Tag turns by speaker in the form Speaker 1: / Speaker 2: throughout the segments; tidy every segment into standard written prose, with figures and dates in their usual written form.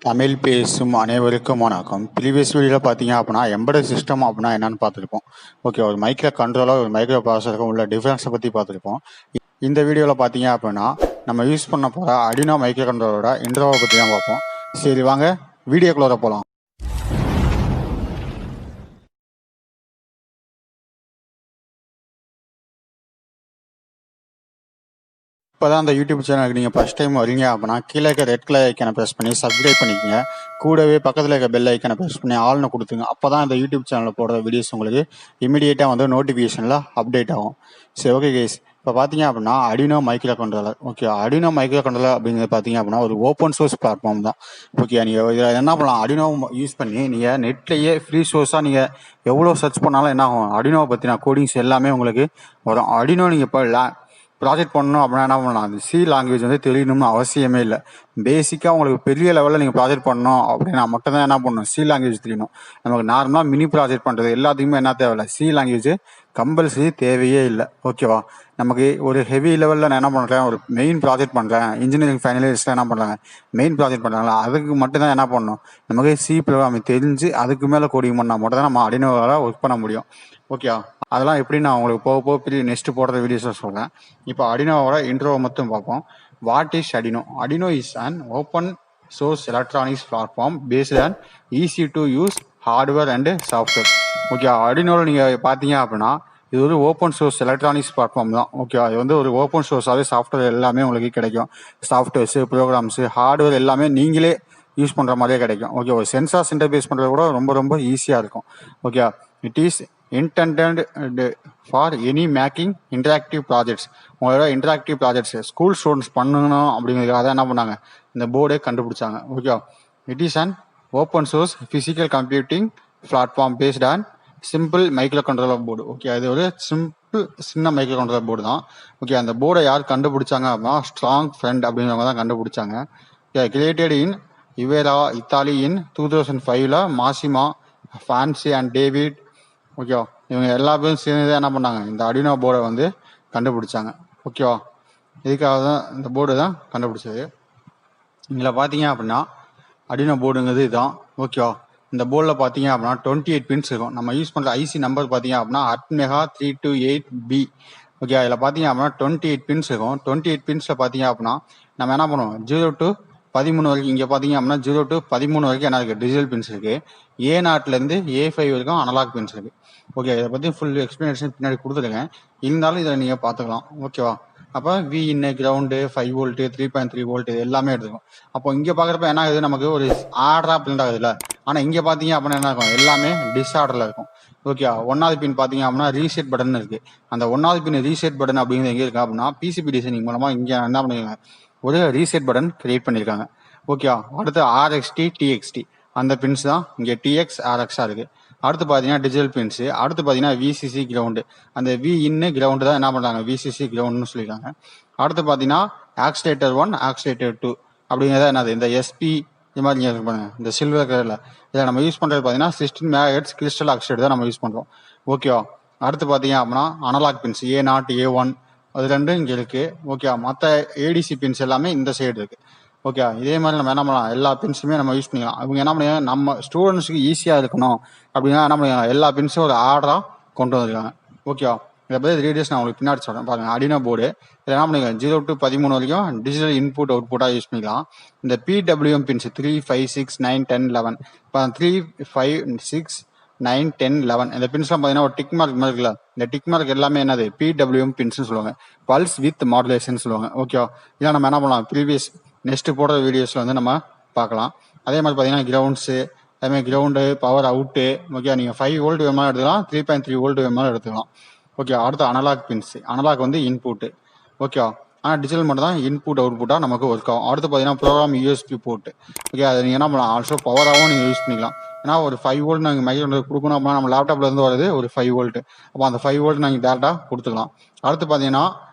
Speaker 1: தமிழ் பேசும் அனைவருக்கும் வணக்கம். ப்ரீவியஸ் வீடியோவில் பார்த்தீங்க அப்படின்னா எம்பெடட் சிஸ்டம் அப்படின்னா என்னன்னு பார்த்துருப்போம். ஓகே, ஒரு மைக்ரோ கண்ட்ரோலர் ஒரு மைக்ரோ ப்ராசஸருக்கும் உள்ள டிஃப்ரென்ஸை பற்றி பார்த்துருப்போம். இந்த வீடியோவில் பார்த்தீங்க அப்படின்னா நம்ம யூஸ் பண்ண போகிற Arduino மைக்ரோ கண்ட்ரோலரோட இன்ட்ரோவை பற்றி தான் பார்ப்போம். சரி வாங்க வீடியோக்குள்ளே போகலாம். இப்போ தான் அந்த யூடியூப் சேனலுக்கு நீங்கள் ஃபஸ்ட் டைம் வரீங்க அப்படின்னா கீழே இருக்க ரெட் கலர் ஐக்கனை ப்ரெஸ் பண்ணி சப்ஸ்கிரைப் பண்ணிக்கோங்க. கூடவே பக்கத்தில் இருக்க பெல் ஐக்கனை ப்ரெஸ் பண்ணி ஆல்னு கொடுத்துங்க. அப்போ தான் இந்த யூடியூப் சேனலில் போடுற வீடியோஸ் உங்களுக்கு இமீடியட்டாக வந்து நோட்டிஃபிகேஷனில் அப்டேட் ஆகும். சரி ஓகே கேஸ், இப்போ பார்த்தீங்க அப்படின்னா Arduino micro controller. Okay, Arduino micro controller அப்படிங்கிறது பார்த்தீங்க அப்படின்னா ஒரு ஓப்பன் சோர்ஸ் பிளாட்ஃபார்ம் தான். ஓகே, நீங்கள் இதில் என்ன பண்ணலாம், Arduino யூஸ் பண்ணி நீங்கள் நெட்லேயே ஃப்ரீ சோர்ஸாக நீங்கள் எவ்வளோ சர்ச் பண்ணாலும் என்ன ஆகும், Arduino பற்றின கோடிங்ஸ் எல்லாமே உங்களுக்கு வரும். Arduino நீங்கள் இப்போ ப்ராஜெக்ட் பண்ணணும் அப்படின்னா என்ன பண்ணலாம், அந்த சி லாங்குவேஜ் வந்து தெரியணும்னு அவசியமே இல்லை. பேசிக்காக உங்களுக்கு பெரிய லெவலில் நீங்கள் ப்ராஜெக்ட் பண்ணணும் அப்படின்னா மட்டும்தான் என்ன பண்ணணும், சி லாங்குவேஜ் தெரியணும். நமக்கு நார்மலாக மினி ப்ராஜெக்ட் பண்ணுறது எல்லாத்துக்குமே என்ன தேவையில்லை, சி லாங்குவேஜ் கம்பல்சரி தேவையே இல்லை. ஓகேவா, நமக்கு ஒரு ஹெவி லெவலில் நான் என்ன பண்ணுறேன், ஒரு மெயின் ப்ராஜெக்ட் பண்ணுறேன், இன்ஜினியரிங் ஃபைனல் இயர்ஸில் என்ன பண்ணுறாங்க, மெயின் ப்ராஜெக்ட் பண்ணுறாங்களா, அதுக்கு மட்டும்தான் என்ன பண்ணணும், நமக்கு சி ப்ரோக்ராமிங் தெரிஞ்சு அதுக்கு மேலே கோடிங் பண்ணால் மட்டும் தான் நம்ம Arduinoவால் ஒர்க் பண்ண முடியும். ஓகேவா, அதெல்லாம் எப்படி நான் உங்களுக்கு போக போக நெக்ஸ்ட் போடுற வீடியோஸில் சொல்கிறேன். இப்போ Arduinoவோட இன்ட்ரோவை மட்டும் பார்ப்போம். What is Arduino? Arduino is an open source electronics platform based on easy to use hardware and software. Okay, Arduinoவில் நீங்கள் பார்த்தீங்க அப்படின்னா இது ஒரு ஓப்பன் சோர்ஸ் எலக்ட்ரானிக்ஸ் பிளாட்ஃபார்ம் தான். ஓகே, அது வந்து ஒரு ஓப்பன் சோர்ஸாகவே சாஃப்ட்வேர் எல்லாமே உங்களுக்கு கிடைக்கும். சாஃப்ட்வேர்ஸு, ப்ரோக்ராம்ஸு, ஹார்ட்வேர் எல்லாமே நீங்களே யூஸ் பண்ணுற மாதிரியே கிடைக்கும். ஓகே, ஒரு சென்சார்ஸ் இன்டர்ஃபேஸ் பண்ணுறது கூட ரொம்ப ரொம்ப ஈஸியாக இருக்கும். Okay, it is intended for any making interactive projects. உங்களோட இன்டராக்டிவ் ப்ராஜெக்ட்ஸ் ஸ்கூல் ஸ்டூடெண்ட்ஸ் பண்ணணும் அப்படிங்கிறதுக்காக என்ன பண்ணாங்க, இந்த போர்டே கண்டுபிடிச்சாங்க. Okay, it is an open source physical computing platform based on simple micro controller board. Okay, அது ஒரு சிம்பிள் சின்ன மைக்ரோ கண்ட்ரோலர் போர்டு தான். ஓகே, அந்த போர்டை யார் கண்டுபிடிச்சாங்க அப்படின்னா ஸ்ட்ராங் ஃப்ரெண்ட் அப்படிங்கிறவங்க தான் கண்டுபிடிச்சாங்க. Created in Ivrea, Italy in 2005 Massimo, Banzi and David. ஓகேவா, இவங்க எல்லா பேரும் சேர்ந்து என்ன பண்ணாங்க, இந்த Arduino போர்டை வந்து கண்டுபிடிச்சாங்க. ஓகேவா, இதுக்காக தான் இந்த போர்டு தான் கண்டுபிடிச்சது. இதில் பார்த்தீங்க அப்படின்னா Arduino போர்டுங்கிறது இதுதான். ஓகேவா, இந்த போர்டில் பார்த்தீங்க அப்படின்னா 28 பின்ஸ் இருக்கும். நம்ம யூஸ் பண்ணுற ஐசி நம்பர் பார்த்தீங்க அப்படின்னா ATMEGA 328B. ஓகே, அதில் பார்த்தீங்க அப்படின்னா 28 பின்ஸ் இருக்கும். 28 பின்ஸில் பார்த்தீங்க அப்படின்னா நம்ம என்ன பண்ணுவோம், 0 to 13 வரைக்கும். இங்கே பார்த்தீங்க அப்படின்னா 0 to 13 வரைக்கும் என்ன இருக்குது, டிஜிட்டல் பின்ஸ் இருக்குது. A0லேருந்து A5 வரைக்கும் அனலாக் பின்ஸ் இருக்குது. ஓகே, இதை பற்றி ஃபுல் எக்ஸ்பிளனேஷன் பின்னாடி கொடுத்துருக்கேன், இருந்தாலும் இதில் நீங்கள் பார்த்துக்கலாம். ஓகேவா, அப்போ Vin, கிரவுண்டு, 5 வோல்ட், 3.3 வோல்ட் இது எல்லாமே எடுத்துக்கும். அப்போ இங்கே பார்க்குறப்ப என்ன ஆகுது, நமக்கு ஒரு ஆர்டராக பிரிண்ட் ஆகுதுல்ல. ஆனால் இங்கே பார்த்தீங்க அப்படின்னா என்ன இருக்கும், எல்லாமே டிஸ்ஆர்டரில் இருக்கும். ஓகே, 1வது பின் பார்த்தீங்க அப்படின்னா ரீசெட் பட்டன் இருக்குது. அந்த 1வது பின் ரீசெட் பட்டன் அப்படிங்கிறது எங்கே இருக்குது அப்படின்னா பிசிபி டிசைனிங் மூலமாக இங்கே என்ன பண்ணிருக்காங்க, ஒரு ரீசெட் பட்டன் கிரியேட் பண்ணியிருக்காங்க. ஓகே, அடுத்து RXT, TXT அந்த பின்ஸ் தான் இங்கே TX, RXாக இருக்குது. அடுத்து பார்த்தீங்கன்னா டிஜிட்டல் பின்ஸு. அடுத்து பார்த்தீங்கன்னா VCC கிரவுண்டு. அந்த Vin கிரவுண்டு தான் என்ன பண்ணுறாங்க, VCC கிரவுண்டுன்னு சொல்லியிருக்காங்க. அடுத்து பார்த்தீங்கன்னா ஆக்சிலேட்டர் 1, ஆக்சிலேட்டர் 2 அப்படிங்கிறத என்னது, இந்த SP இது மாதிரி நீங்கள் பண்ணுங்க, இந்த சில்வர் கலரில் இதில் நம்ம யூஸ் பண்ணுறது பார்த்தீங்கன்னா 16 MHz கிறிஸ்டல் ஆக்சைடு தான் நம்ம யூஸ் பண்ணுறோம். ஓகேவா, அடுத்து பார்த்தீங்க அப்படின்னா அனலாக் பின்ஸ் A0, A1 அது ரெண்டும் இங்கே இருக்குது. ஓகே, மற்ற ADC பின்ஸ் எல்லாமே இந்த சைடு இருக்குது. ஓகே, இதே மாதிரி நம்ம என்ன பண்ணலாம், எல்லா பின்ஸுமே நம்ம யூஸ் பண்ணிக்கலாம். அவங்க என்ன பண்ணுவாங்க, நம்ம ஸ்டூடெண்ட்ஸுக்கு ஈஸியாக இருக்கணும் அப்படின்னா என்ன பண்ணுவாங்க, எல்லா பின்ஸும் ஒரு ஆர்டராக கொண்டு வந்துருக்காங்க. ஓகேவா, இதை பற்றி ரீடியோஸ் நான் உங்களுக்கு பின்னாடி சொல்கிறேன் பாருங்கள். Arduino போர்டு இதில் என்ன பண்ணுங்க, 0 to 13 வரைக்கும் டிஜிட்டல் இன்புட் அவுட்புட்டாக யூஸ் பண்ணிக்கலாம். இந்த PWM பின்ஸ் 3, 5, 6, 9, 10, 11 இப்போ 3, 5, 6, 9, 10, 11 இந்த பின்ஸ்லாம் பார்த்தீங்கன்னா ஒரு டிக் மார்க் மாதிரி இருக்குல்ல, இந்த டிக் மார்க் எல்லாமே என்னது PWM பின்ஸ்னு சொல்லுவாங்க, பல்ஸ் வித் மாடுலேஷன் சொல்லுவாங்க. ஓகேவா, இதை நம்ம என்ன பண்ணலாம், ப்ரீவியஸ் நெக்ஸ்ட் போடுற வீடியோஸில் வந்து நம்ம பார்க்கலாம். அதே மாதிரி பார்த்தீங்கன்னா கிரவுண்ட்ஸு, அதேமாதிரி கிரவுண்டு, பவர் அவுட்டு. ஓகே, நீங்கள் 5 வோல்ட் வேணாலும் எடுத்துக்கலாம், 3.3 வோல்ட் வேணாலும் எடுத்துக்கலாம். ஓகே, அடுத்து அனலாக் பின்ஸ். அனலாக் வந்து இன்புட்டு. ஓகேவா, ஆனால் டிஜிட்டல் மட்டும் தான் இன்புட் அவுட்புட்டாக நமக்கு ஒர்க் ஆகும். அடுத்து பார்த்தீங்கன்னா ப்ரோக்ராம் USB போர்ட்டு. ஓகே, அதை நீங்கள் என்ன பண்ணலாம், ஆல்சோ பவராகவும் நீங்கள் யூஸ் பண்ணிக்கலாம். ஏன்னா ஒரு 5 வோல்ட் நாங்கள் மைக்ரோ கொடுக்கணும் அப்படின்னா நம்ம லேப்டாப்ல இருந்து வருது ஒரு 5 வோல்ட். அப்போ அந்த 5 வோல்ட் நாங்கள் டேரெக்டாக கொடுத்துக்கலாம். அடுத்து பார்த்தீங்கன்னா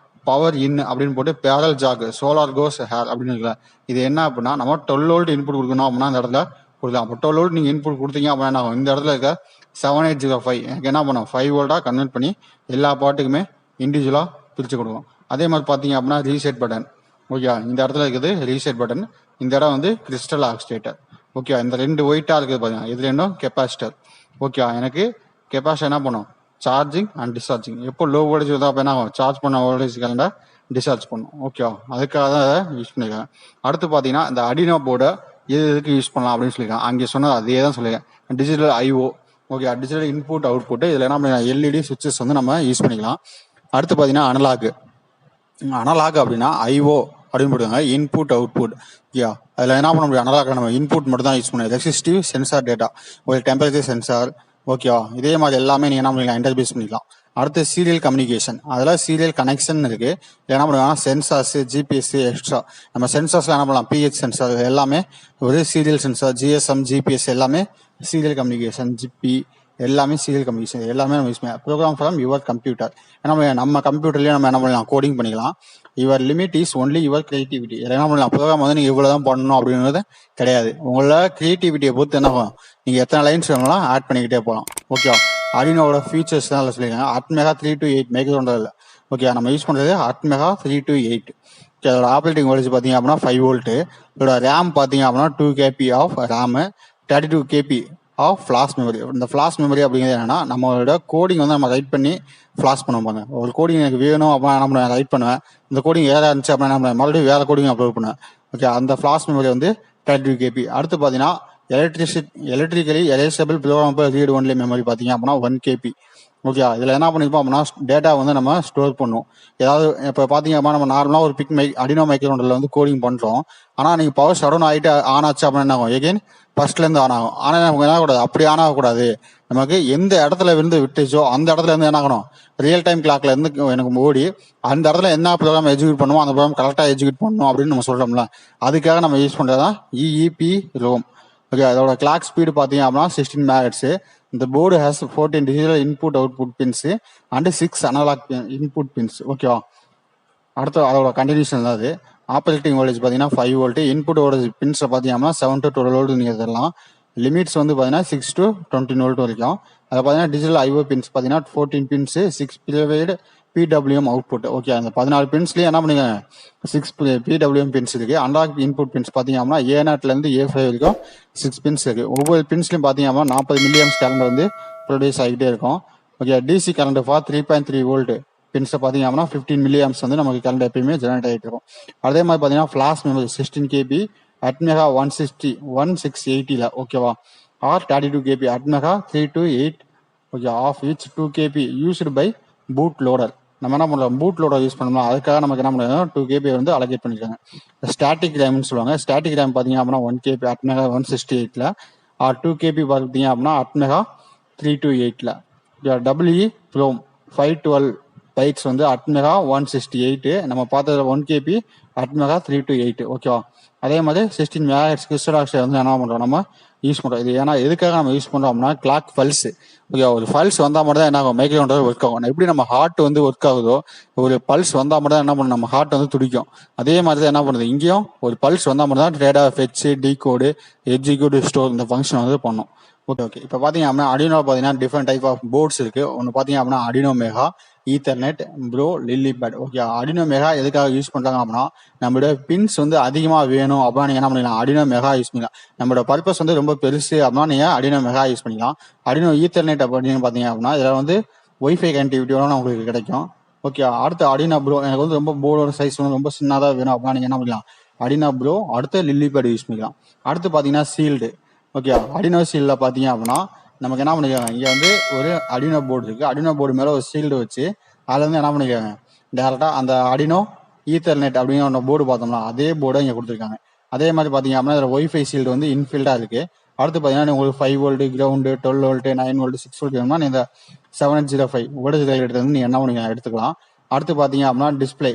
Speaker 1: பவர் இன் அப்படின்னு போட்டு பேரல் ஜாக், சோலார் கோஸ் ஹேர் அப்படின்னு இருக்குல்ல, இது என்ன அப்படின்னா நம்ம 12 வோல்ட் இன்புட் கொடுக்கணும் அப்படின்னா அந்த இடத்துல கொடுக்கலாம். அப்போ 12 வோல்ட் நீங்கள் இன்புட் கொடுத்தீங்க அப்படின்னா இந்த இடத்துல இருக்க 7805 எனக்கு என்ன பண்ணும், 5 வோல்ட்டாக கன்வெர்ட் பண்ணி எல்லா பாட்டுக்குமே இண்டிவிஜுவலாக பிரித்து கொடுக்கும். அதே மாதிரி பார்த்தீங்க அப்படின்னா ரீசெட் பட்டன். ஓகே, இந்த இடத்துல இருக்குது ரீசெட் பட்டன், இந்த இடம் வந்து கிறிஸ்டல் ஆக்சிலேட்டர். ஓகே, இந்த 2 ஒயிட்டாக இருக்குது பாருங்க, இது ரெண்டும் கெப்பாசிட்டர். ஓகே, எனக்கு கெப்பாசிட்டர் என்ன பண்ணும், சார்ஜிங் அண்ட் டிஸ்சார்ஜிங். எப்போ லோ வோல்டேஜ் வருதோ அப்போ என்ன ஆகும், சார்ஜ் பண்ண வோல்டேஜ் கரண்டை டிஸ்சார்ஜ் பண்ணும். ஓகேவா, அதுக்காக தான் அதை யூஸ் பண்ணியிருக்காங்க. அடுத்து பார்த்தீங்கன்னா இந்த அடினோ போர்டை எதுக்கு யூஸ் பண்ணலாம் அப்படின்னு சொல்லியிருக்காங்க. அங்கே சொன்னது அதே தான் சொல்லியிருக்கேன், digital IO. Okay, digital input output. இதில் என்ன பண்ணலாம், எல்இடி சுவிட்சஸ் வந்து நம்ம யூஸ் பண்ணிக்கலாம். அடுத்து பார்த்தீங்கன்னா அனலாக் அப்படின்னா ஐஓ அப்படின்னு போடுவாங்க, இன்புட் அவுட்புட். அதில் என்ன பண்ண முடியும், அனலாக் நம்ம இன்புட் மட்டும் தான் யூஸ் பண்ணுவோம். ரெசிஸ்டிவ் சென்சார் டேட்டா, ஒரு டெம்பரேச்சர் சென்சார். ஓகேவா, இதே மாதிரி எல்லாமே நீங்கள் என்ன பண்ணிக்கலாம், இன்டர்பேஸ் பண்ணிக்கலாம். அடுத்து சீரியல் கம்யூனிகேஷன், அதில் சீரியல் கனெக்ஷன் இருக்கு. என்ன பண்ணுவாங்க, சென்சார்ஸ், ஜிபிஎஸ் எக்ஸ்ட்ரா. நம்ம சென்சார்ஸ்ல என்ன பண்ணலாம், பிஹெச் சென்சார் எல்லாமே ஒரு சீரியல் சென்சார், ஜிஎஸ்எம் ஜிபிஎஸ் எல்லாமே சீரியல் கம்யூனிகேஷன், ஜிபி எல்லாமே சீரியல் கம்யூனிகேஷன் எல்லாமே நம்ம யூஸ் பண்ணலாம். ப்ரோக்ராம் ஃப்ரம் யுவர் கம்ப்யூட்டர், நம்ம கம்ப்யூட்டர்லேயே நம்ம என்ன பண்ணலாம், கோடிங் பண்ணிக்கலாம். Your limit is only your creativity. என்ன பண்ணலாம், ப்ரோக்ராம் வந்து நீங்கள் இவ்வளோ தான் பண்ணணும் அப்படின்றது கிடையாது. உங்களோட கிரியேட்டிவிட்டியை பொறுத்து என்ன பண்ணலாம், நீங்கள் எத்தனை லைன்ஸ் வேணாலும் ஆட் பண்ணிக்கிட்டே போகலாம். ஓகே, அடினோட ஃபீச்சர்ஸ் தான் சொல்லியிருக்காங்க. ATMEGA 3 to 8 மைக்ரோன்றது இல்லை. ஓகே, நம்ம யூஸ் பண்ணுறது ATMEGA 3 to 8. ஓகே, அதோட ஆப்ரேட்டிங் வோல்டேஜ் பார்த்தீங்க அப்படின்னா 5 வோல்ட்டு. இதோட ரேம் பார்த்தீங்க அப்படின்னா 2 KB of RAM, 32 KB of flash memory. இந்த ஃப்ளாஷ் மெமரி அப்படிங்கிறது என்னன்னா, நம்மளோட கோடிங் வந்து நம்ம ரைட் பண்ணி ஃப்ளாஷ் பண்ணுவாங்க. ஒரு கோடிங் எனக்கு வேணும் அப்படின்னா என்ன பண்ணுவேன், ரைட் பண்ணுவேன். இந்த கோடிங் ஏதா இருந்துச்சு அப்படின்னா என்ன பண்ணுவேன், மறுபடியும் வேற கோடிங் அப்லோட் பண்ணுவேன். ஓகே, அந்த ஃப்ளாஷ் மெமரி வந்து 32 KB. அடுத்து பார்த்தீங்கன்னா electrically erasable programmable read only memory பார்த்தீங்க அப்படின்னா 1 KB. ஓகே, இதில் என்ன பண்ணிருப்போம் அப்படின்னா, டேட்டா வந்து நம்ம ஸ்டோர் பண்ணுவோம். ஏதாவது இப்போ பார்த்தீங்க அப்படின்னா, நம்ம நார்மலாக ஒரு அடினோ மைக்ரோன்ல வந்து கோடிங் பண்ணுறோம். ஆனால் நீங்கள் பவர் ஷட் ஆகிட்டு ஆன் ஆச்சு அப்படின்னா என்ன ஆகும், எகைன் ஃபர்ஸ்ட்லேருந்து ஆன் ஆகும். ஆனால் நமக்கு என்ன ஆகக்கூடாது, அப்படி ஆன் ஆகக்கூடாது. நமக்கு எந்த இடத்துல இருந்து விட்டுச்சோ அந்த இடத்துல இருந்து என்ன ஆகணும், ரியல் டைம் கிளாக்ல இருந்து எனக்கு ஓடி அந்த இடத்துல என்ன ப்ரோக்ராம் எக்ஸிக்யூட் பண்ணுவோம், அந்த ப்ரோக்ராம் கரெக்டாக எக்ஸிக்யூட் பண்ணணும் அப்படின்னு நம்ம சொல்கிறோம்ல. அதுக்காக நம்ம யூஸ் பண்ணுறது தான் EEPROM. ஓகே, அதோட கிளாக் ஸ்பீடு பார்த்தீங்க அப்படின்னா 16 MHz. இந்த board has 14 digital input output pins and 6 analog input pins. ஓகேவா, அடுத்து அதோட கண்டினியூஷன் தான் அது. ஆப்ரேட்டிங் வோல்டேஜ் பார்த்தீங்கன்னா 5 வோல்ட். இன்புட் வோல்டேஜ் பின்ஸை பார்த்தீங்கன்னா 7 to 12 வோல்ட் நீங்கள் தரலாம். லிமிட்ஸ் வந்து பார்த்தீங்கன்னா 6 to 20 வோல்ட் வரைக்கும். அதை பார்த்தீங்கன்னா டிஜிட்டல் ஐஓ பின்ஸ் பார்த்தீங்கன்னா 14 பின்ஸ், 6 ப்ரிவைட் PWM அவுட்புட். ஓகே, அந்த 14 பின்ஸ்லேயே என்ன பண்ணுங்க, 6 PWM பின்ஸ் இருக்கு. அனலாக் இன்புட் பின்ஸ் பார்த்தீங்க அப்படின்னா A0லேருந்து A5 வரைக்கும் 6 பின்ஸ் இருக்கு. ஒவ்வொரு பின்ஸ்லையும் பார்த்தீங்க அப்படின்னா 40 மில்லியம்ஸ் கரண்ட் வந்து ப்ரொடியூஸ் ஆகிட்டே இருக்கும். Okay, DC current for 3.3 volt பின்ஸை பார்த்தீங்க அப்படின்னா 15 மில்லியம்ஸ் வந்து நமக்கு கரண்ட் எப்பயுமே ஜெனரேட் ஆகிட்டு இருக்கும். அதே மாதிரி பார்த்தீங்கன்னா ஃப்ளாஷ் மெமரி 16 KB ATMEGA 1680. ஓகேவா, or 32 KB ATMEGA 3 to 8. Okay, of which 2 KB used by boot loader. நம்ம என்ன பண்ணுறோம், பூட் லோடர் யூஸ் பண்ணோம்னா அதுக்காக நமக்கு என்ன பண்ணுறோம், 2 KB வந்து அலோகேட் பண்ணியிருக்காங்க. ஸ்டாட்டிக் ரேம்னு சொல்லுவாங்க. ஸ்டாட்டிக் ரேம் பார்த்தீங்க அப்படின்னா 1 KB ATMEGA 168. ஆர் 2 KB பார்த்தீங்க அப்படின்னா ATMEGA 3 to 8. WEPROM 512 பைட்ஸ் வந்து ATMEGA 168. நம்ம பார்த்தது 1 KB ATMEGA 3 to 8. ஓகேவா, அதே மாதிரி 16 MHz கிறிஸ்டல் ஆக்சைடு வந்து என்ன பண்ணுறோம், நம்ம யூஸ் பண்ணுறோம். இது ஏன்னா எதுக்காக நம்ம யூஸ் பண்ணுறோம் அப்படின்னா, கிளாக் பல்ஸ். ஓகே, ஒரு பல்ஸ் வந்தால் மட்டும் தான் என்ன ஆகும், மைக்ரோகண்ட்ரோலர் ஒர்க் ஆகும். எப்படி நம்ம ஹார்ட் வந்து ஒர்க் ஆகுதோ, ஒரு பல்ஸ் வந்தால் மட்டும் தான் என்ன பண்ணும், நம்ம ஹார்ட் வந்து துடிக்கும். அதே மாதிரி தான் என்ன பண்ணுது, இங்கேயும் ஒரு பல்ஸ் வந்தால் மட்டும் தான் data fetch, decode, execute, store இந்த ஃபங்க்ஷன் வந்து பண்ணும். ஓகே, இப்போ பார்த்தீங்க அப்படின்னா அடினோ பார்த்தீங்கன்னா டிஃப்ரெண்ட் டைப் ஆஃப் போர்ட்ஸ் இருக்கு. ஒன்று பார்த்தீங்க அப்படின்னா Arduino Mega, Ethernet, Pro, LilyPad. Okay, Arduino Mega எதுக்காக யூஸ் பண்ணுறாங்க அப்படின்னா, நம்மளோட பின்ஸ் வந்து அதிகமாக வேணும் அப்படின்னா நீங்கள் என்ன பண்ணிக்கலாம், அடினோ மெகா யூஸ் பண்ணிக்கலாம். நம்மளோட பர்பஸ் வந்து ரொம்ப பெருசு அப்படின்னா நீங்கள் அடினோ மெகா யூஸ் பண்ணிக்கலாம். அடினோ ஈத்தர்நெட் அப்படின்னு பார்த்தீங்க அப்படின்னா இதில் வந்து ஒய்ஃபை கனெக்டிவிட்டியோட உங்களுக்கு கிடைக்கும். ஓகே, அடுத்து அடினோ ப்ரோ, எனக்கு வந்து ரொம்ப போர்டோட சைஸ் வந்து ரொம்ப சின்னதாக வேணும் அப்படின்னா நீங்கள் என்ன பண்ணிக்கலாம், அடினோ ப்ரோ, அடுத்து லில்லிபேட் யூஸ் பண்ணிக்கலாம். அடுத்து பார்த்தீங்கன்னா ஷீல்டு. ஓகே, அடினோ ஷீல்டில் பார்த்தீங்க அப்படின்னா நமக்கு என்ன பண்ணிக்கலாம், இங்கே வந்து ஒரு அடினோ போர்டு இருக்குது. அடினோ போர்டு மேலே ஒரு ஷீல்டு வச்சு அதில் வந்து என்ன பண்ணிக்காங்க, டேரெக்டாக அந்த அடினோ ஈத்தர்நெட் அப்படின்னு ஒன்று போர்டு பார்த்தோம்னா அதே போர்டை இங்கே கொடுத்துருக்காங்க. அதே மாதிரி பார்த்தீங்க அப்படின்னா இதில் ஒய்ஃபை ஷீல்டு வந்து இன்ஃபில்டாக இருக்குது. அடுத்து பார்த்தீங்கன்னா உங்களுக்கு 5 volt, ground, 12 volt, 9 volt, 6 volt வேணும்னா இந்த 705 வோல்டேஜ் ரெகுலேட்டர் வந்து நீங்கள் என்ன பண்ணுங்க எடுத்துக்கலாம். அடுத்து பார்த்தீங்க அப்படின்னா டிஸ்பிளே.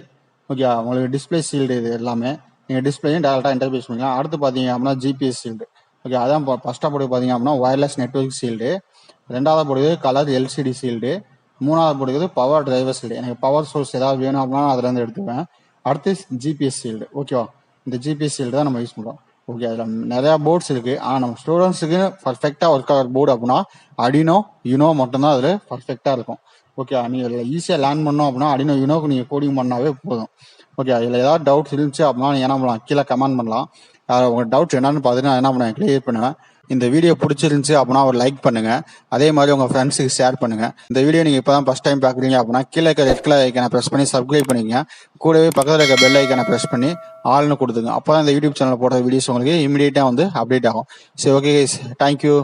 Speaker 1: ஓகே, உங்களுக்கு டிஸ்பிளே ஷீல்டு இது எல்லாமே நீங்கள் டிஸ்பிளேயும் டேரெக்டாக இன்டர்ஃபேஸ் பண்ணிக்கலாம். அடுத்து பார்த்தீங்க அப்படின்னா ஜிபிஎஸ் ஷீல்டு. ஓகே, அதான் ஃபர்ஸ்ட்டாக போடுறது பார்த்தீங்க அப்படின்னா ஒயர்லெஸ் நெட்வொர்க் ஷீல்டு. ரெண்டாவது போடுறது கலர் எல்சிடி ஷீல்டு. மூணாவது போடுறது பவர் டிரைவர் ஷீல்டு. எனக்கு பவர் சோர்ஸ் ஏதாவது வேணும் அப்படின்னா அதுலேருந்து எடுத்துக்குவேன். அடுத்து ஜிபிஎஸ் ஷீல்டு. ஓகேவா, இந்த ஜிபிஎஸ் ஷீல்டு தான் நம்ம யூஸ் பண்ணுறோம். ஓகே, அதில் நிறையா போர்ட்ஸ் இருக்குது. ஆனால் நம்ம ஸ்டூடெண்ட்ஸுக்கு பர்ஃபெக்டாக ஒர்க் ஆகிற போர்டு அப்படின்னா அடினோ யுனோ மட்டும்தான் அதில் பர்ஃபெக்டாக இருக்கும். ஓகே, நீங்கள் இதில் ஈஸியாக லேர்ன் பண்ணோம் அப்படின்னா அடினோ யுனோக்கு நீங்கள் கோடிங் பண்ணாவே போதும். ஓகே, இதில் ஏதாவது டவுட்ஸ் இருந்துச்சு அப்படின்னா நீங்கள் என்ன பண்ணலாம், கீழே கமெண்ட் பண்ணலாம். உங்கள் டவுட்ஸ் என்னன்னு பார்த்துட்டு நான் என்ன பண்ணுவேன், கிளியர் பண்ணுவேன். இந்த வீடியோ பிடிச்சிருந்துச்சு அப்படின்னா ஒரு லைக் பண்ணுங்க. அதே மாதிரி உங்க ஃப்ரெண்ட்ஸுக்கு ஷேர் பண்ணுங்க. இந்த வீடியோ நீங்க இப்பதான் ஃபர்ஸ்ட் டைம் பாக்குறீங்க அப்படின்னா கீழே இருக்க ரெட் கலர் ஐக்கான பிரஸ் பண்ணி சப்ஸ்கிரைப் பண்ணிக்கங்க. கூடவே பக்கத்தில் இருக்க பெல் ஐக்கான பிரஸ் பண்ணி ஆல்னு கொடுத்துங்க. அப்பதான் இந்த யூடியூப் சேனல் போடுற வீடியோஸ் உங்களுக்கு இமீடியட்டா வந்து அப்டேட் ஆகும். சரி, ஓகே கைஸ், தேங்க்யூ.